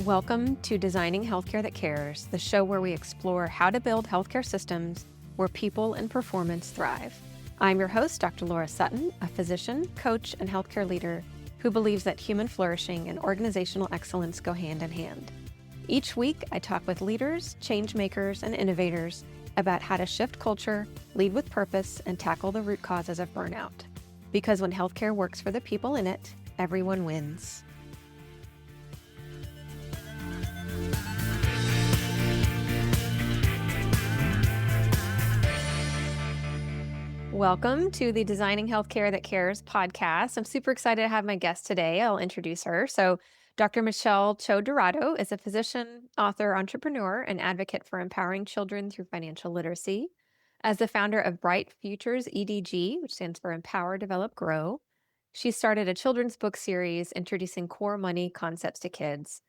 Welcome to Designing Healthcare That Cares, the show where we explore how to build healthcare systems where people and performance thrive. I'm your host, Dr. Laura Sutton, a physician, coach, and healthcare leader who believes that human flourishing and organizational excellence go hand in hand. Each week, I talk with leaders, change makers, and innovators about how to shift culture, lead with purpose, and tackle the root causes of burnout. Because when healthcare works for the people in it, everyone wins. Welcome to the Designing Healthcare That Cares podcast. I'm super excited to have my guest today. I'll introduce her. So, Dr. Michele Cho Dorado is a physician, author, entrepreneur, and advocate for empowering children through financial literacy. As the founder of Bright Futures EDG, which stands for Empower, Develop, Grow, she started a children's book series introducing core money concepts to kids.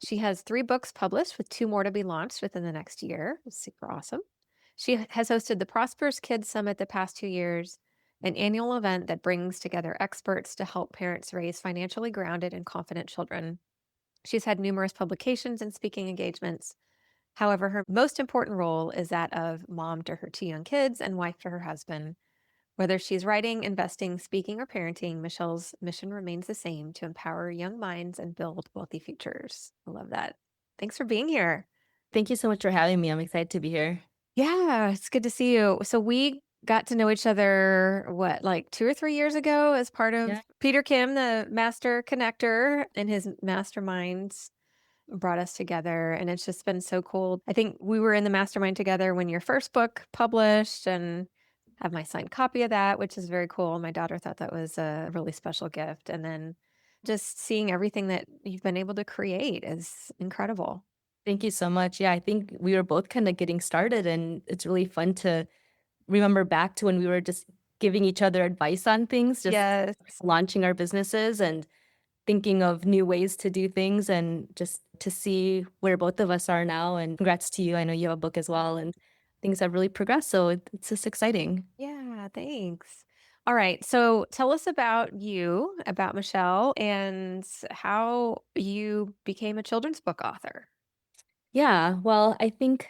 She has 3 books published with 2 more to be launched within the next year. It's super awesome. She has hosted the Prosperous Kids Summit the past 2 years, an annual event that brings together experts to help parents raise financially grounded and confident children. She's had numerous publications and speaking engagements. However, her most important role is that of mom to her 2 young kids and wife to her husband. Whether she's writing, investing, speaking, or parenting, Michelle's mission remains the same: to empower young minds and build wealthy futures. I love that. Thanks for being here. Thank you so much for having me. I'm excited to be here. Yeah, it's good to see you. So we got to know each other, what, like 2 or 3 years ago as part Yeah. of Peter Kim, the master connector, and his masterminds brought us together, and it's just been so cool. I think we were in the mastermind together when your first book published, and have my signed copy of that, which is very cool. My daughter thought that was a really special gift, and then just seeing everything that you've been able to create is incredible. Thank you so much. Yeah, I think we were both kind of getting started, and it's really fun to remember back to when we were just giving each other advice on things, just Yes. launching our businesses and thinking of new ways to do things, and just to see where both of us are now. And congrats to you. I know you have a book as well, and things have really progressed. So it's just exciting. Yeah, thanks. All right. So tell us about you, about Michelle, and how you became a children's book author. Yeah, well, I think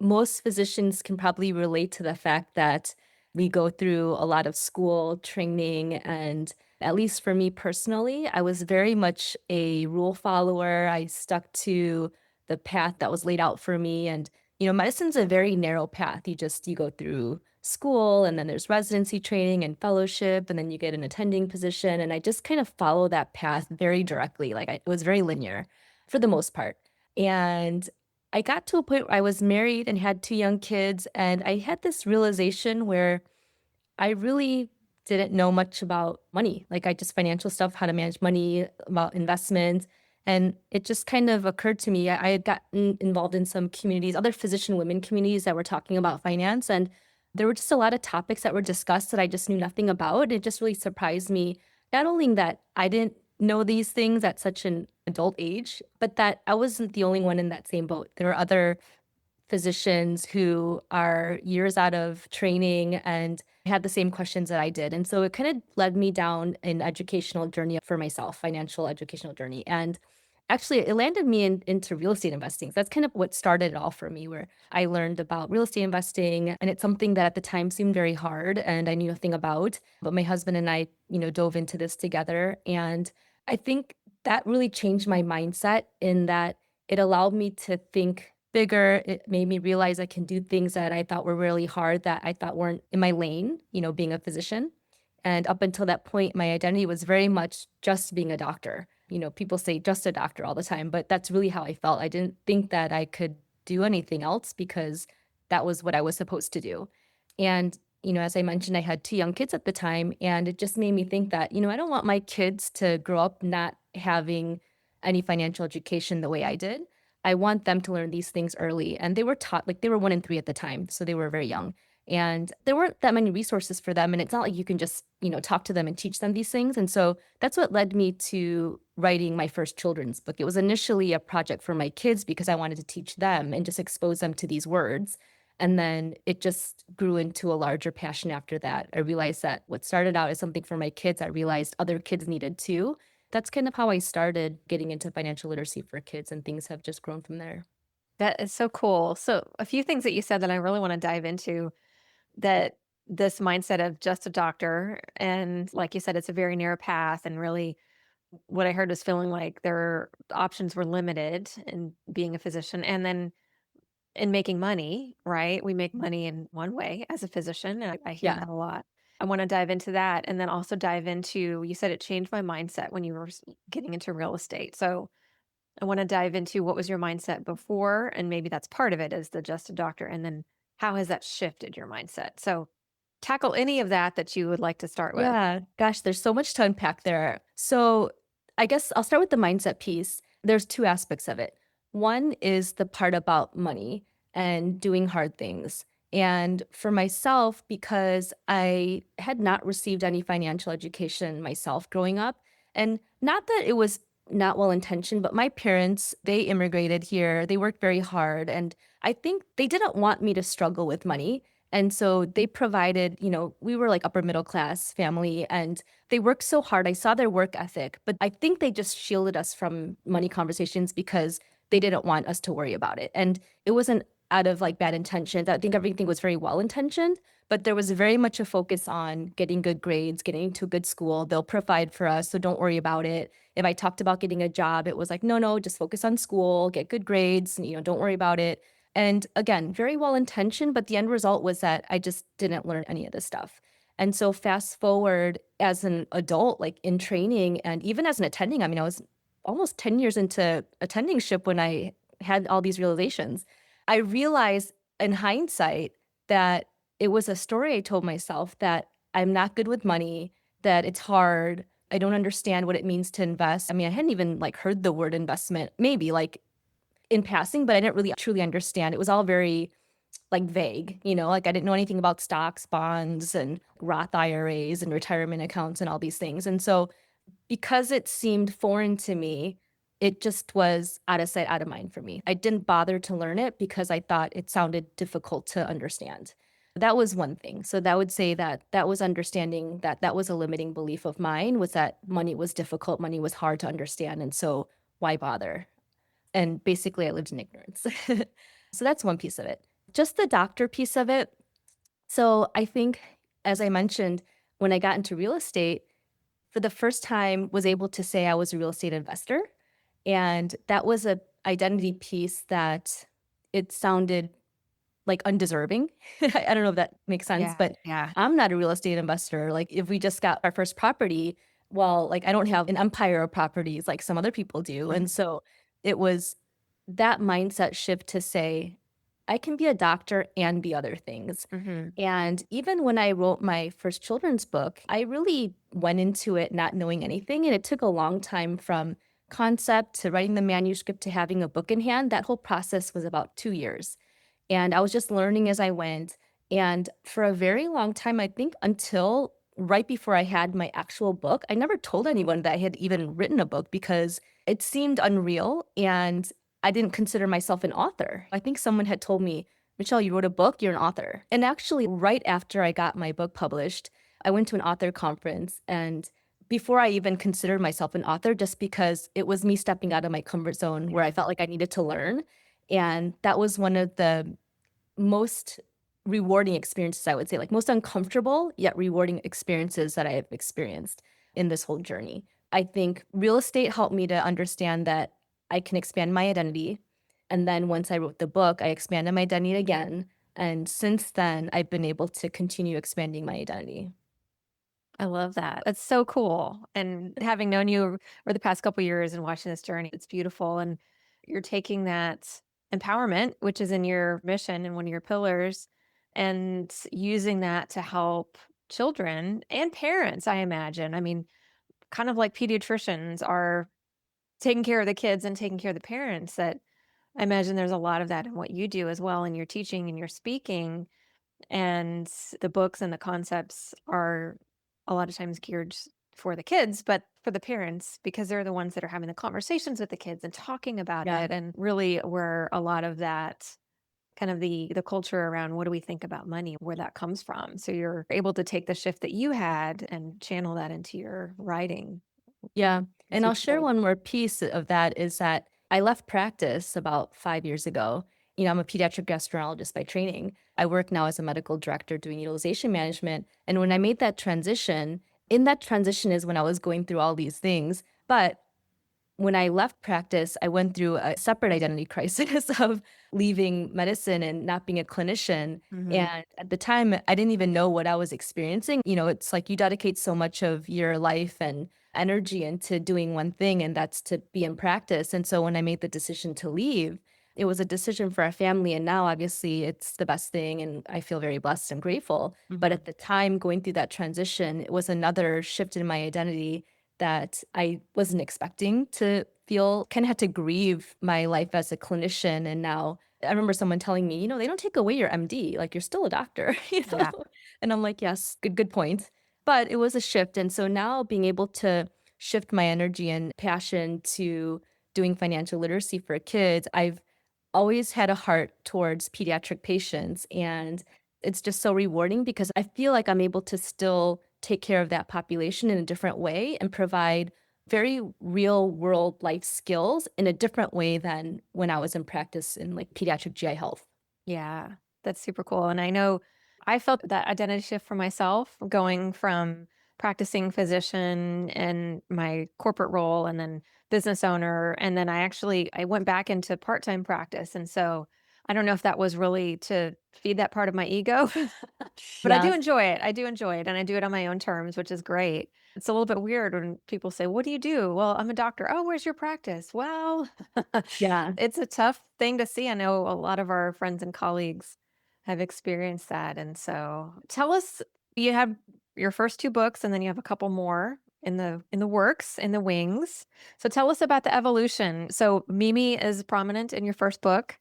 most physicians can probably relate to the fact that we go through a lot of school training. And at least for me personally, I was very much a rule follower. I stuck to the path that was laid out for me. And, medicine's a very narrow path. You go through school, and then there's residency training and fellowship, and then you get an attending position. And I just kind of follow that path very directly. It was very linear for the most part. And I got to a point where I was married and had 2 young kids, and I had this realization where I really didn't know much about money. I just financial stuff, how to manage money, about investments, and it just kind of occurred to me. I had gotten involved in some communities, other physician women communities that were talking about finance, and there were just a lot of topics that were discussed that I just knew nothing about. It just really surprised me, not only that I didn't know these things at such an adult age, but that I wasn't the only one in that same boat. There were other physicians who are years out of training and had the same questions that I did. And so it kind of led me down an educational journey for myself, financial educational journey. And actually, it landed me into real estate investing. That's kind of what started it all for me, where I learned about real estate investing. And it's something that at the time seemed very hard and I knew nothing about. But my husband and I, dove into this together. And I think that really changed my mindset in that it allowed me to think bigger. It made me realize I can do things that I thought were really hard, that I thought weren't in my lane, being a physician. And up until that point, my identity was very much just being a doctor. People say just a doctor all the time, but that's really how I felt. I didn't think that I could do anything else because that was what I was supposed to do. And, as I mentioned, I had 2 young kids at the time, and it just made me think that, I don't want my kids to grow up not having any financial education the way I did. I want them to learn these things early. And they were taught, they were 1 and 3 at the time, so they were very young. And there weren't that many resources for them. And it's not like you can just, talk to them and teach them these things. And so that's what led me to writing my first children's book. It was initially a project for my kids because I wanted to teach them and just expose them to these words. And then it just grew into a larger passion after that. I realized that what started out as something for my kids, I realized other kids needed too. that's kind of how I started getting into financial literacy for kids, and things have just grown from there. That is so cool. So, a few things that you said that I really want to dive into that this mindset of just a doctor, and like you said, it's a very narrow path. And really, what I heard was feeling like their options were limited in being a physician. And then in making money, right? We make money in one way as a physician. And I hear Yeah. that a lot. I want to dive into that and then also dive into you said it changed my mindset when you were getting into real estate. So I want to dive into what was your mindset before, and maybe that's part of it is the just a doctor, and then how has that shifted your mindset? So tackle any of that you would like to start with. Yeah, gosh, there's so much to unpack there. So, I guess I'll start with the mindset piece. There's two aspects of it. One is the part about money and doing hard things. And for myself, because I had not received any financial education myself growing up, and not that it was not well intentioned, but my parents, they immigrated here, they worked very hard. And I think they didn't want me to struggle with money. And so they provided, we were like upper middle class family, and they worked so hard. I saw their work ethic, but I think they just shielded us from money conversations because they didn't want us to worry about it. And it wasn't out of like bad intention. I think everything was very well intentioned, but there was very much a focus on getting good grades, getting into a good school. They'll provide for us, so don't worry about it. If I talked about getting a job, it was like, no, no, just focus on school, get good grades, don't worry about it. And again, very well intentioned, but the end result was that I just didn't learn any of this stuff. And so fast forward as an adult, like in training and even as an attending, I mean, I was almost 10 years into attendingship when I had all these realizations. I realized in hindsight that it was a story I told myself that I'm not good with money, that it's hard. I don't understand what it means to invest. I mean, I hadn't even like heard the word investment, maybe like in passing, but I didn't really truly understand. It was all very like vague, like I didn't know anything about stocks, bonds, and Roth IRAs and retirement accounts and all these things. And so because it seemed foreign to me, it just was out of sight, out of mind for me. I didn't bother to learn it because I thought it sounded difficult to understand. That was one thing. So that would say that that was understanding that that was a limiting belief of mine, was that money was difficult, money was hard to understand. And so why bother? And basically, I lived in ignorance. So that's one piece of it. Just the doctor piece of it. So I think, as I mentioned, when I got into real estate, for the first time, was able to say I was a real estate investor. And that was a identity piece that it sounded like undeserving. I don't know if that makes sense, Yeah. but Yeah. I'm not a real estate investor. Like if we just got our first property, well, like I don't have an empire of properties like some other people do. And Mhm. so it was that mindset shift to say, I can be a doctor and be other things. Mhm. And even when I wrote my first children's book, I really went into it not knowing anything. And it took a long time from concept to writing the manuscript to having a book in hand. That whole process was about 2 years. And I was just learning as I went. And for a very long time, I think until right before I had my actual book, I never told anyone that I had even written a book because it seemed unreal. And I didn't consider myself an author. I think someone had told me, Michelle, you wrote a book, you're an author. And actually, right after I got my book published, I went to an author conference. And before I even considered myself an author, just because it was me stepping out of my comfort zone where I Yeah. felt like I needed to learn. And that was one of the most rewarding experiences, I would say, like most uncomfortable yet rewarding experiences that I have experienced in this whole journey. I think real estate helped me to understand that I can expand my identity. And then once I wrote the book, I expanded my identity again. And since then, I've been able to continue expanding my identity. I love that. That's so cool. And having known you over the past couple years and watching this journey, it's beautiful. And you're taking that empowerment, which is in your mission and one of your pillars, and using that to help children and parents, I imagine. I mean, kind of like pediatricians are taking care of the kids and taking care of the parents, that I imagine there's a lot of that in what you do as well in your teaching and your speaking, and the books and the concepts are a lot of times geared for the kids, but for the parents, because they're the ones that are having the conversations with the kids and talking about Yeah. it, and really where a lot of that kind of the culture around what do we think about money, where that comes from. So you're able to take the shift that you had and channel that into your writing. Yeah, and I'll Super share cool. one more piece of that is that I left practice about 5 years ago. I'm a pediatric gastroenterologist by training. I work now as a medical director doing utilization management, and when I made that transition, in that transition is when I was going through all these things, but when I left practice, I went through a separate identity crisis of leaving medicine and not being a clinician. Hmm. And at the time, I didn't even know what I was experiencing. It's like you dedicate so much of your life and energy into doing one thing, and that's to be in practice. And so when I made the decision to leave, it was a decision for our family. And now, obviously, it's the best thing. And I feel very blessed and grateful. But Hmm. at the time, going through that transition, it was another shift in my identity that I wasn't expecting to feel. Kind of had to grieve my life as a clinician. And now I remember someone telling me, they don't take away your MD, like you're still a doctor, Yeah. And I'm like, yes, good point. But it was a shift. And so now being able to shift my energy and passion to doing financial literacy for kids, I've always had a heart towards pediatric patients. And it's just so rewarding because I feel like I'm able to still take care of that population in a different way and provide very real world life skills in a different way than when I was in practice in like pediatric GI health. Yeah, that's super cool. And I know I felt that identity shift for myself going from practicing physician and my corporate role and then business owner. And then I went back into part-time practice. And so I don't know if that was really to feed that part of my ego, but I do Yes. enjoy it. I do enjoy it. And I do it on my own terms, which is great. It's a little bit weird when people say, "What do you do?" Well, I'm a doctor. Oh, where's your practice? Well, Yeah. it's a tough thing to see. I know a lot of our friends and colleagues have experienced that. And so tell us, you have your first two books and then you have a couple more in the works, in the wings. So tell us about the evolution. So Mimi is prominent in your first book.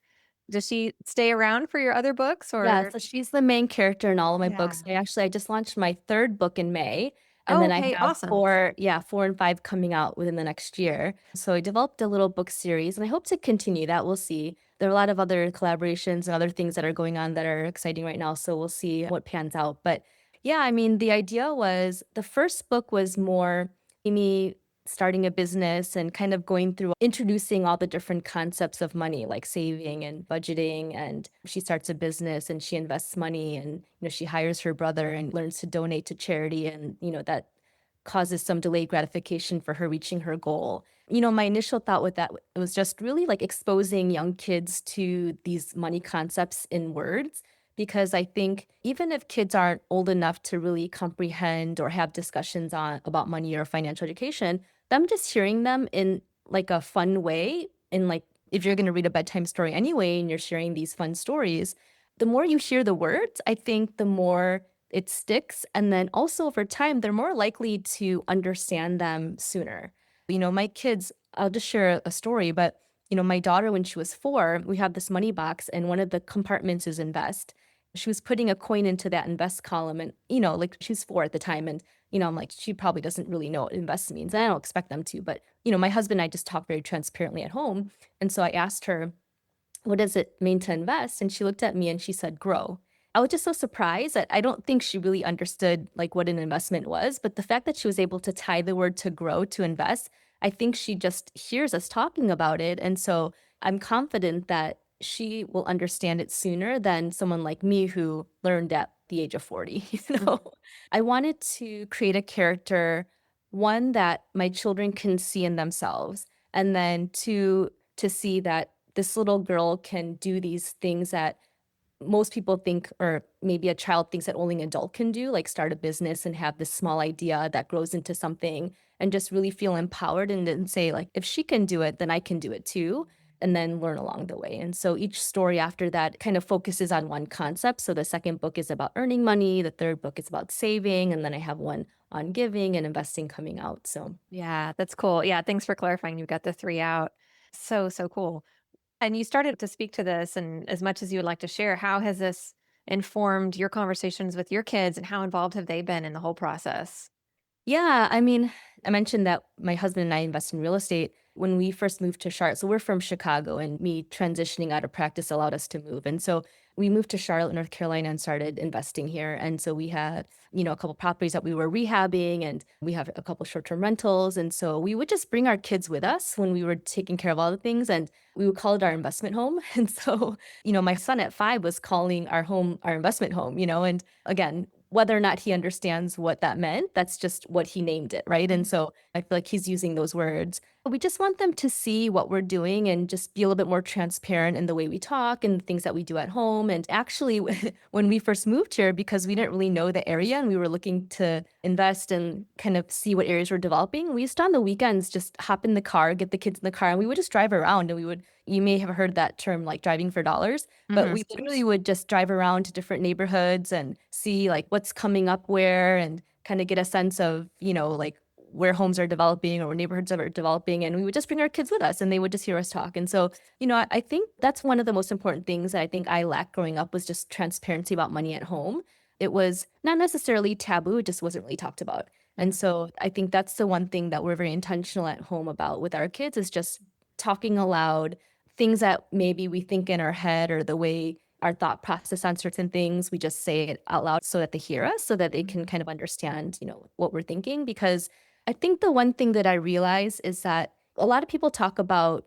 Does she stay around for your other books Yeah, or so she's the main character in all of my books. yeah. I just launched my 3rd book in May, and Oh, then I okay, have awesome. 4 yeah, 4 and 5 coming out within the next year. So I developed a little book series, and I hope to continue that, we'll see. There are a lot of other collaborations and other things that are going on that are exciting right now, so we'll see what pans out. But yeah, I mean, the idea was the first book was more me starting a business and kind of going through introducing all the different concepts of money, like saving and budgeting. And she starts a business and she invests money and, she hires her brother and learns to donate to charity. And, that causes some delayed gratification for her reaching her goal. My initial thought with that was just really like exposing young kids to these money concepts in words. Because I think even if kids aren't old enough to really comprehend or have discussions on about money or financial education, them just hearing them in like a fun way, in like if you're going to read a bedtime story anyway and you're sharing these fun stories, the more you hear the words, I think the more it sticks. And then also over time, they're more likely to understand them sooner. My kids, I'll just share a story, but my daughter, when she was 4, we have this money box and one of the compartments is invest. She was putting a coin into that invest column and, like she was 4 at the time. And I'm like, she probably doesn't really know what invest means. And I don't expect them to, but my husband and I just talk very transparently at home. And so I asked her, what does it mean to invest? And she looked at me and she said, grow. I was just so surprised that I don't think she really understood like what an investment was, but the fact that she was able to tie the word to grow to invest, I think she just hears us talking about it. And so I'm confident that she will understand it sooner than someone like me who learned at the age of 40, Mhm. I wanted to create a character, one that my children can see in themselves, and then two, to see that this little girl can do these things that most people think, or maybe a child thinks that only an adult can do, like start a business and have this small idea that grows into something and just really feel empowered and then say, like, if she can do it, then I can do it too. And then learn along the way. And so each story after that kind of focuses on one concept. So the second book is about earning money, the third book is about saving, and then I have one on giving and investing coming out. So Yeah, that's cool. Yeah, thanks for clarifying. You've got the 3 out. So cool. And you started to speak to this, and as much as you would like to share, how has this informed your conversations with your kids, and how involved have they been in the whole process? yeah, I mean, I mentioned that my husband and I invest in real estate when we first moved to Charlotte. So we're from Chicago, and me transitioning out of practice allowed us to move. And so we moved to Charlotte, North Carolina and started investing here. And so we had, a couple properties that we were rehabbing and we have a couple short-term rentals. And so we would just bring our kids with us when we were taking care of all the things and we would call it our investment home. And so, my son at 5 was calling our home our investment home, and again, whether or not he understands what that meant, that's just what he named it, right? And so I feel like he's using those words. We just want them to see what we're doing and just be a little bit more transparent in the way we talk and the things that we do at home. And actually, when we first moved here, because we didn't really know the area and we were looking to invest and kind of see what areas were developing, we used to on the weekends just hop in the car, get the kids in the car, and we would just drive around and you may have heard that term like driving for dollars, but Hmm. we literally would just drive around to different neighborhoods and see like what's coming up where and kind of get a sense of, like where homes are developing or where neighborhoods are developing. And we would just bring our kids with us and they would just hear us talk. And so, I think that's one of the most important things that I think I lacked growing up was just transparency about money at home. It was not necessarily taboo, it just wasn't really talked about. And so I think that's the one thing that we're very intentional at home about with our kids is just talking aloud, things that maybe we think in our head or the way our thought process on certain things, we just say it out loud so that they hear us, so that they can kind of understand, what we're thinking. Because I think the one thing that I realize is that a lot of people talk about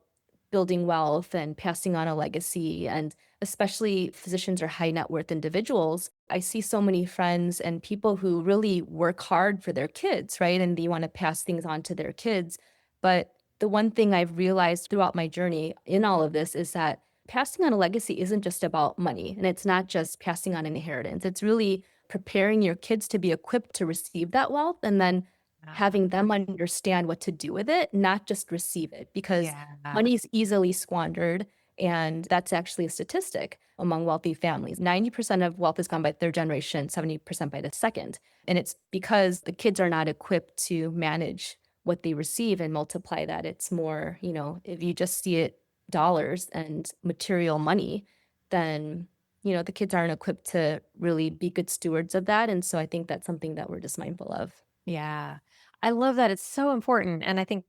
building wealth and passing on a legacy, and especially physicians or high net worth individuals. I see so many friends and people who really work hard for their kids, right? And they want to pass things on to their kids. But the one thing I've realized throughout my journey in all of this is that passing on a legacy isn't just about money and it's not just passing on an inheritance. It's really preparing your kids to be equipped to receive that wealth and then having them understand what to do with it, not just receive it, because Yeah. money is easily squandered. And that's actually a statistic among wealthy families. 90% of wealth is gone by third generation, 70% by the second. And it's because the kids are not equipped to manage what they receive and multiply that. It's more, if you just see it dollars and material money, then, the kids aren't equipped to really be good stewards of that. And so I think that's something that we're just mindful of. Yeah. I love that. It's so important. And I think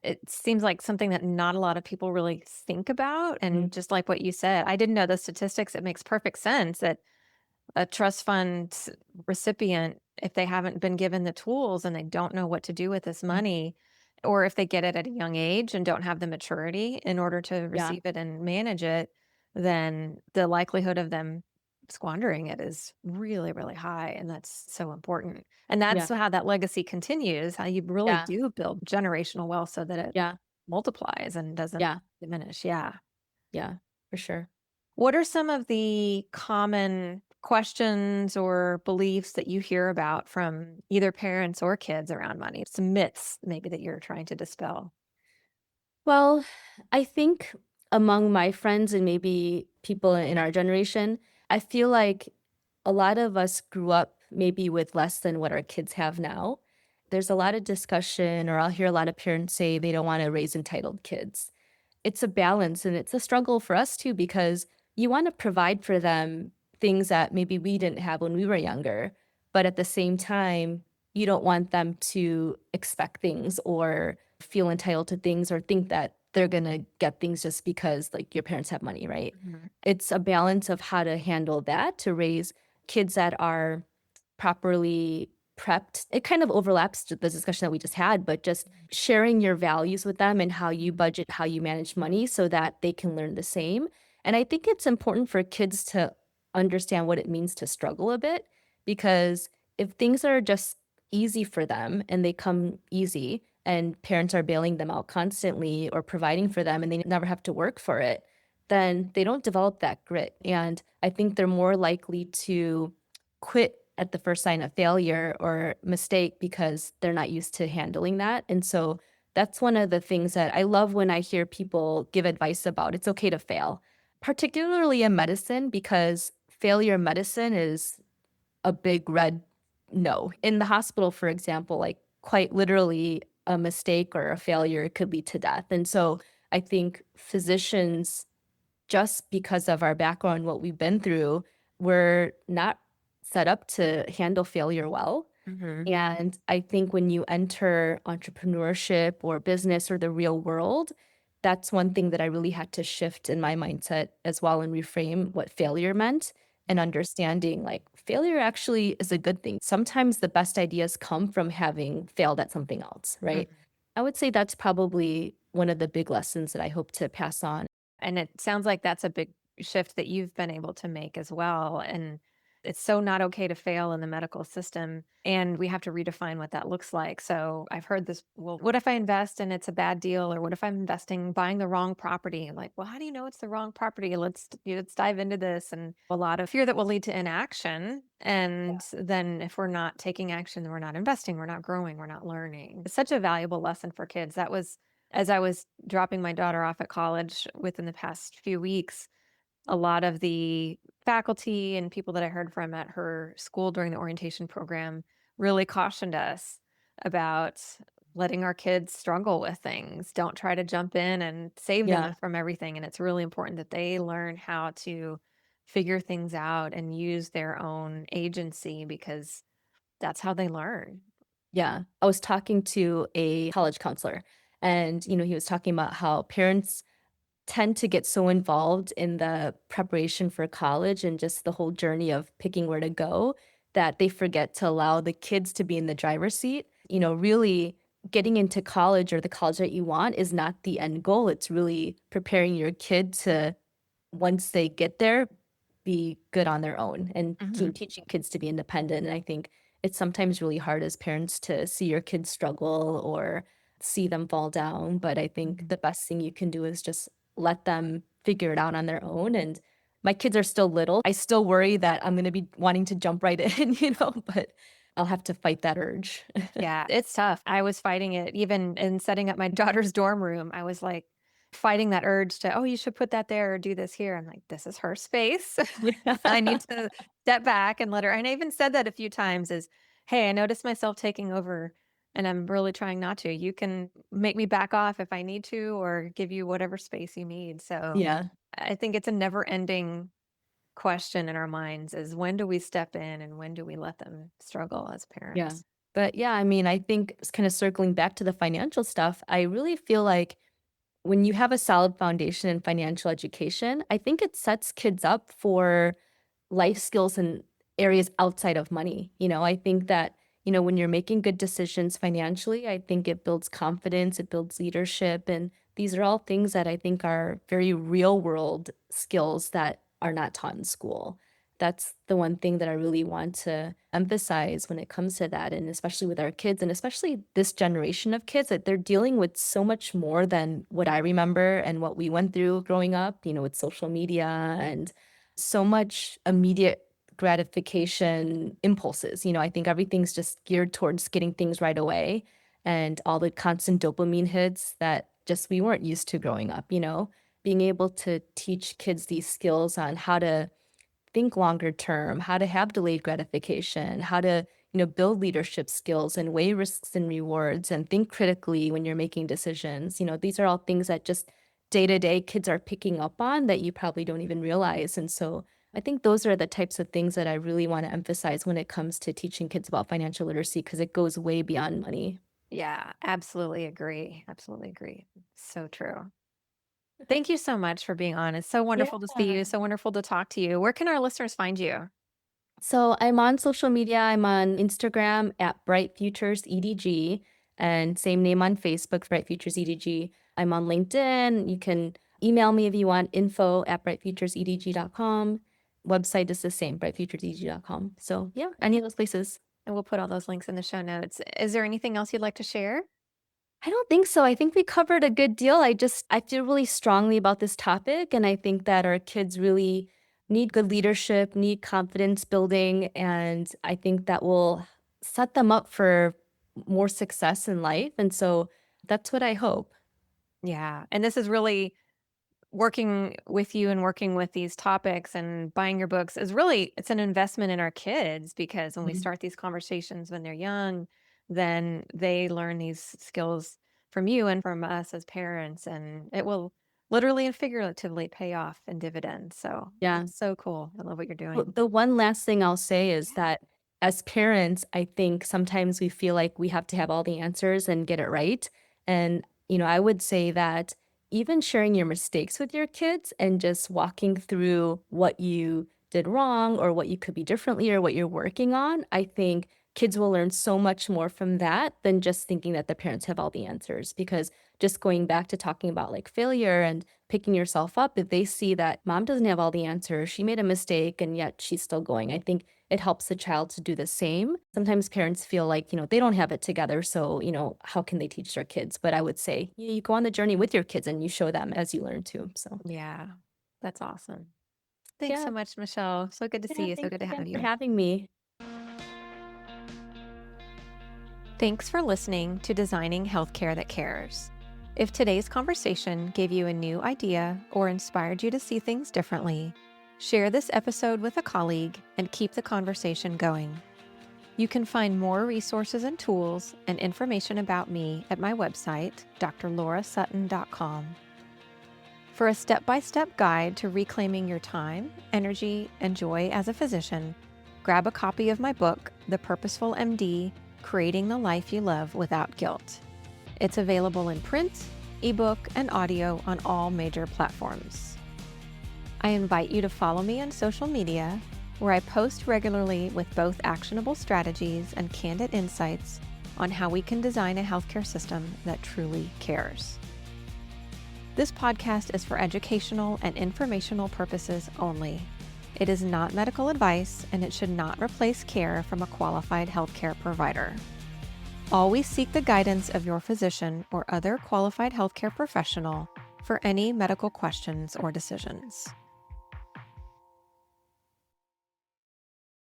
it seems like something that not a lot of people really think about. Mhm. And just like what you said, I didn't know the statistics. It makes perfect sense that a trust fund recipient, if they haven't been given the tools and they don't know what to do with this Mhm. money, or if they get it at a young age and don't have the maturity in order to Yeah, receive it and manage it, then the likelihood of them squandering it is really, really high. And that's so important. And that's yeah, how that legacy continues, how you really yeah, do build generational wealth so that it yeah, multiplies and doesn't yeah, diminish. Yeah. yeah, for sure. What are some of the common questions or beliefs that you hear about from either parents or kids around money? Some myths maybe that you're trying to dispel. Well, I think among my friends and maybe people in our generation, I feel like a lot of us grew up maybe with less than what our kids have now. There's a lot of discussion, or I'll hear a lot of parents say they don't want to raise entitled kids. It's a balance and it's a struggle for us too because you want to provide for them things that maybe we didn't have when we were younger, but at the same time you don't want them to expect things or feel entitled to things or think that they're going to get things just because like your parents have money, right? Mhm. It's a balance of how to handle that to raise kids that are properly prepped. It kind of overlaps to the discussion that we just had, but just sharing your values with them and how you budget, how you manage money so that they can learn the same. And I think it's important for kids to understand what it means to struggle a bit because if things are just easy for them and they come easy and parents are bailing them out constantly or providing for them and they never have to work for it, then they don't develop that grit. And I think they're more likely to quit at the first sign of failure or mistake because they're not used to handling that. And so that's one of the things that I love when I hear people give advice about it's okay to fail, particularly in medicine, because failure in medicine is a big red no. In the hospital, for example, like quite literally a mistake or a failure could lead to death. And so I think physicians just because of our background, what we've been through, we're not set up to handle failure well. Mhm. And I think when you enter entrepreneurship or business or the real world, that's one thing that I really had to shift in my mindset as well and reframe what failure meant and understanding like failure actually is a good thing. Sometimes the best ideas come from having failed at something else, right? Mhm. I would say that's probably one of the big lessons that I hope to pass on. And it sounds like that's a big shift that you've been able to make as well. And it's so not okay to fail in the medical system. And we have to redefine what that looks like. So I've heard this, well, what if I invest and it's a bad deal? Or what if I'm investing, buying the wrong property? I'm like, well, how do you know it's the wrong property? Let's dive into this. And a lot of fear that will lead to inaction. And then if we're not taking action, then we're not investing, we're not growing, we're not learning. It's such a valuable lesson for kids. That was as I was dropping my daughter off at college within the past few weeks, a lot of the faculty and people that I heard from at her school during the orientation program really cautioned us about letting our kids struggle with things. Don't try to jump in and save them Yeah. from everything. And it's really important that they learn how to figure things out and use their own agency because that's how they learn. Yeah. I was talking to a college counselor and, he was talking about how parents tend to get so involved in the preparation for college and just the whole journey of picking where to go that they forget to allow the kids to be in the driver's seat. Really getting into college or the college that you want is not the end goal. It's really preparing your kid to once they get there, be good on their own and Mhm. teaching kids to be independent. And I think it's sometimes really hard as parents to see your kids struggle or see them fall down. But I think Mhm. the best thing you can do is just let them figure it out on their own. And my kids are still little. I still worry that I'm going to be wanting to jump right in, but I'll have to fight that urge. Yeah, it's tough. I was fighting it even in setting up my daughter's dorm room. I was like fighting that urge to, oh, you should put that there or do this here. I'm like, this is her space. Yeah. I need to step back and let her. And I even said that a few times is, hey, I noticed myself taking over and I'm really trying not to. You can make me back off if I need to or give you whatever space you need. So Yeah. I think it's a never ending question in our minds is when do we step in and when do we let them struggle as Yeah. parents? But yeah, I mean, I think it's kind of circling back to the financial stuff, I really feel like when you have a solid foundation in financial education, I think it sets kids up for life skills in areas outside of money. I think that, when you're making good decisions financially, I think it builds confidence, it builds leadership. And these are all things that I think are very real world skills that are not taught in school. That's the one thing that I really want to emphasize when it comes to that. And especially with our kids, and especially this generation of kids, that they're dealing with so much more than what I remember and what we went through growing up, with social media and so much immediate gratification impulses. I think everything's just geared towards getting things right away and all the constant dopamine hits that just we weren't used to growing up. Being able to teach kids these skills on how to think longer term, how to have delayed gratification, how to, build leadership skills and weigh risks and rewards and think critically when you're making decisions. These are all things that just day to day kids are picking up on that you probably don't even realize. And so I think those are the types of things that I really want to emphasize when it comes to teaching kids about financial literacy because it goes way beyond money. Yeah, absolutely agree. Absolutely agree. So true. Thank you so much for being on. It's so Yeah. wonderful to see you. So wonderful to talk to you. Where can our listeners find you? So I'm on social media. I'm on Instagram at Bright Futures EDG and same name on Facebook, Bright Futures EDG. I'm on LinkedIn. You can email me if you want info at brightfuturesedg.com. Website is the same, brightfuturesedg.com. So yeah, any of those places. And we'll put all those links in the show notes. Is there anything else you'd like to share? I don't think so. I think we covered a good deal. I feel really strongly about this topic, and I think that our kids really need good leadership, need confidence building, and I think that will set them up for more success in life. And so that's what I hope. Yeah. And this is really working with you and working with these topics and buying your books is really it's an investment in our kids because when we Mhm. start these conversations when they're young, then they learn these skills from you and from us as parents and it will literally and figuratively pay off in dividends. So Yeah. it's so cool. I love what you're Well, doing. the one last thing I'll say is Yeah. that as parents, I think sometimes we feel like we have to have all the answers and get it right. And, I would say that even sharing your mistakes with your kids and just walking through what you did wrong or what you could be differently or what you're working on, I think kids will learn so much more from that than just thinking that the parents have all the answers. Because just going back to talking about like failure and picking yourself up, if they see that mom doesn't have all the answers, she made a mistake and yet she's still going, I think it helps the child to do the same. Sometimes parents feel like, they don't have it together. So, how can they teach their kids? But I would say you go on the journey with your kids and you show them as you learn too. So, Yeah, that's awesome. Thanks so yeah. much, Michelle. So good to see Yeah. you. So Thanks good to again have for you. having me. Thanks for listening to Designing Healthcare That Cares. If today's conversation gave you a new idea or inspired you to see things differently, share this episode with a colleague and keep the conversation going. You can find more resources and tools and information about me at my website, drlaurasutton.com. For a step-by-step guide to reclaiming your time, energy, and joy as a physician, grab a copy of my book, The Purposeful MD: Creating the Life You Love Without Guilt. It's available in print, ebook, and audio on all major platforms. I invite you to follow me on social media, where I post regularly with both actionable strategies and candid insights on how we can design a healthcare system that truly cares. This podcast is for educational and informational purposes only. It is not medical advice, and it should not replace care from a qualified healthcare provider. Always seek the guidance of your physician or other qualified healthcare professional for any medical questions or decisions.